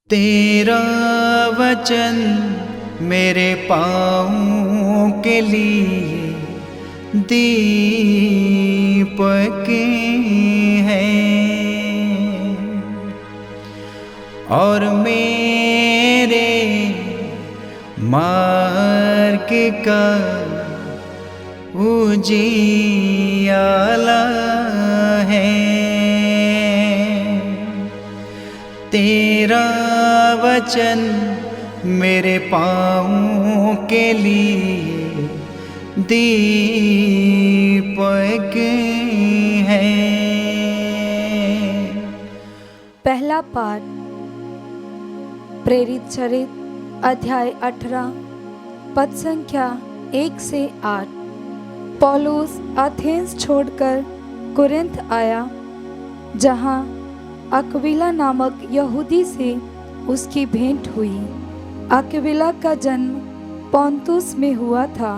तेरा वचन मेरे पाँवों के लिए दीपक है और मेरे मार्ग का उजियाला है। तेरा वचन मेरे पाँवों के लिए दीपक है। पहला पाठ प्रेरित चरित अध्याय 18 पद संख्या 1 से 8। पौलुस एथेंस छोड़कर कुरिन्थ आया, जहाँ अक्विला नामक यहूदी से उसकी भेंट हुई। अक्विला का जन्म पोंतुस में हुआ था।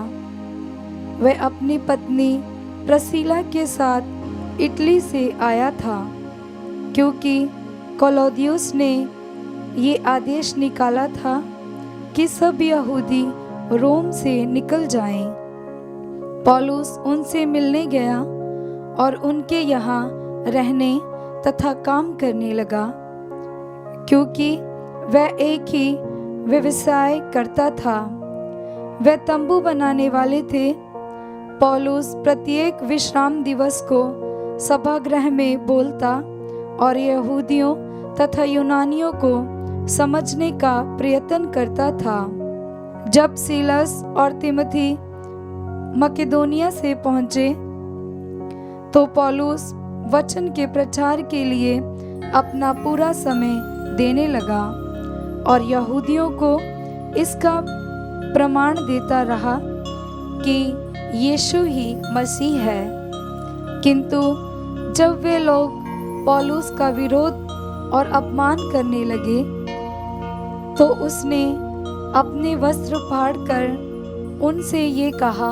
वह अपनी पत्नी प्रसिला के साथ इटली से आया था, क्योंकि क्लौदियुस ने ये आदेश निकाला था कि सब यहूदी रोम से निकल जाएं। पौलुस उनसे मिलने गया और उनके यहाँ रहने तथा काम करने लगा, क्योंकि वह एक ही व्यवसाय करता था। वह तंबू बनाने वाले थे। पौलुस प्रत्येक विश्राम दिवस को सभागृह में बोलता और यहूदियों तथा यूनानियों को समझने का प्रयत्न करता था। जब सीलस और तिमोथी मकेदोनिया से पहुंचे तो पौलुस वचन के प्रचार के लिए अपना पूरा समय देने लगा और यहूदियों को इसका प्रमाण देता रहा कि यीशु ही मसीह है। किंतु जब वे लोग पौलुस का विरोध और अपमान करने लगे तो उसने अपने वस्त्र फाड़कर उनसे ये कहा,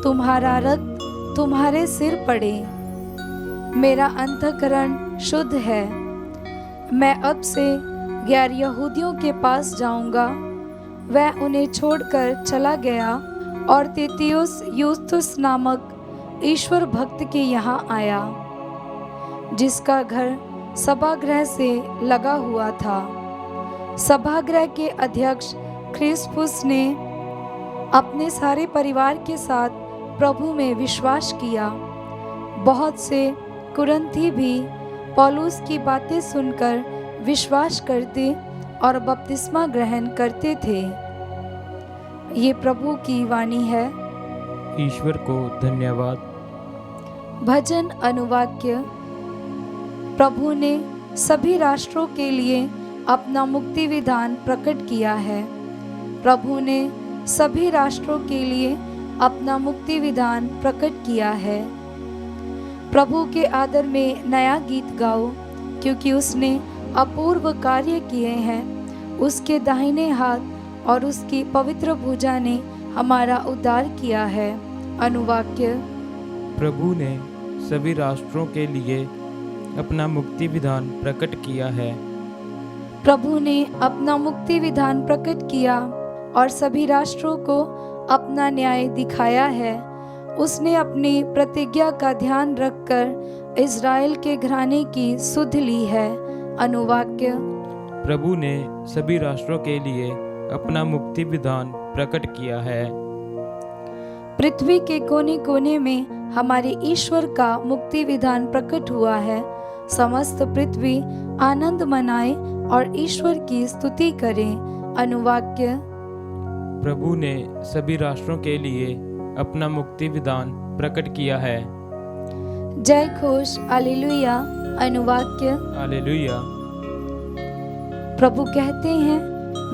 तुम्हारा रक्त तुम्हारे सिर पड़े। मेरा अंतःकरण शुद्ध है। मैं अब से गैर यहूदियों के पास जाऊंगा। वह उन्हें छोड़कर चला गया और तितियुस यूस्तुस नामक ईश्वर भक्त के यहाँ आया, जिसका घर सभागृह से लगा हुआ था। सभागृह के अध्यक्ष क्रिस्पुस ने अपने सारे परिवार के साथ प्रभु में विश्वास किया। बहुत से कुरिन्थी भी पौलुस की बातें सुनकर विश्वास करते और बपतिस्मा ग्रहण करते थे। ये प्रभु की वाणी है। ईश्वर को धन्यवाद। भजन अनुवाक्य। प्रभु ने सभी राष्ट्रों के लिए अपना मुक्ति विधान प्रकट किया है। प्रभु ने सभी राष्ट्रों के लिए अपना मुक्ति विधान प्रकट किया है। प्रभु के आदर में नया गीत गाओ, क्योंकि उसने अपूर्व कार्य किए हैं। उसके दाहिने हाथ और उसकी पवित्र भुजा ने हमारा उद्धार किया है। अनुवाक्य। प्रभु ने सभी राष्ट्रों के लिए अपना मुक्ति विधान प्रकट किया है। प्रभु ने अपना मुक्ति विधान प्रकट किया और सभी राष्ट्रों को अपना न्याय दिखाया है। उसने अपनी प्रतिज्ञा का ध्यान रखकर इज़राइल के घराने की सुध ली है। अनुवाक्य। प्रभु ने सभी राष्ट्रों के लिए अपना मुक्ति विधान प्रकट किया है। पृथ्वी के कोने कोने में हमारे ईश्वर का मुक्ति विधान प्रकट हुआ है। समस्त पृथ्वी आनंद मनाए और ईश्वर की स्तुति करे। अनुवाक्य। प्रभु ने सभी राष्ट्रों के लिए अपना मुक्ति विधान प्रकट किया है। जय घोष हालेलुया। अनुवाक्य। हालेलुया। प्रभु कहते हैं,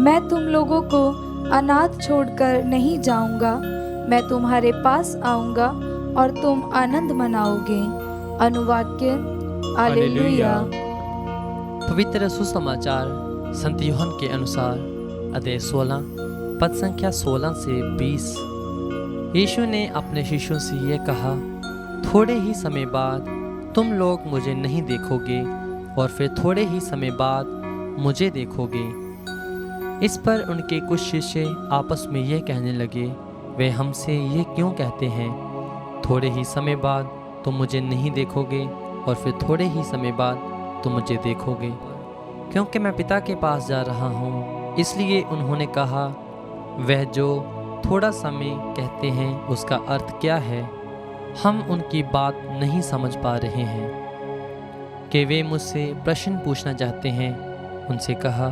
मैं तुम लोगों को अनाथ छोड़कर नहीं जाऊंगा। मैं तुम्हारे पास आऊंगा और तुम आनंद मनाओगे। अनुवाक्य। हालेलुया। पवित्र सुसमाचार संत यूहन्ना के अनुसार अध्याय 16 पद संख्या 16 से 20। यीशु ने अपने शिष्यों से यह कहा, थोड़े ही समय बाद तुम लोग मुझे नहीं देखोगे और फिर थोड़े ही समय बाद मुझे देखोगे। इस पर उनके कुछ शिष्य आपस में ये कहने लगे, वे हमसे ये क्यों कहते हैं, थोड़े ही समय बाद तुम मुझे नहीं देखोगे और फिर थोड़े ही समय बाद तुम मुझे देखोगे। क्योंकि मैं पिता के पास जा रहा हूँ, इसलिए उन्होंने कहा, वह जो थोड़ा समय कहते हैं उसका अर्थ क्या है, हम उनकी बात नहीं समझ पा रहे हैं। कि वे मुझसे प्रश्न पूछना चाहते हैं। उनसे कहा,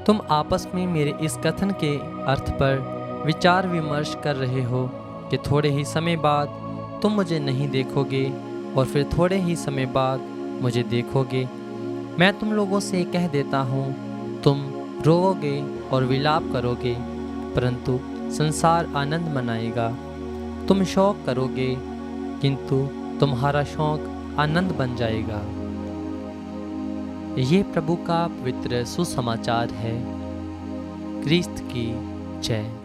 तुम आपस में मेरे इस कथन के अर्थ पर विचार विमर्श कर रहे हो कि थोड़े ही समय बाद तुम मुझे नहीं देखोगे और फिर थोड़े ही समय बाद मुझे देखोगे। मैं तुम लोगों से कह देता हूँ, तुम रोओगे और विलाप करोगे, परंतु संसार आनंद मनाएगा। तुम शौक करोगे, किंतु तुम्हारा शौक आनंद बन जाएगा। ये प्रभु का पवित्र सुसमाचार है। क्रिस्त की जय।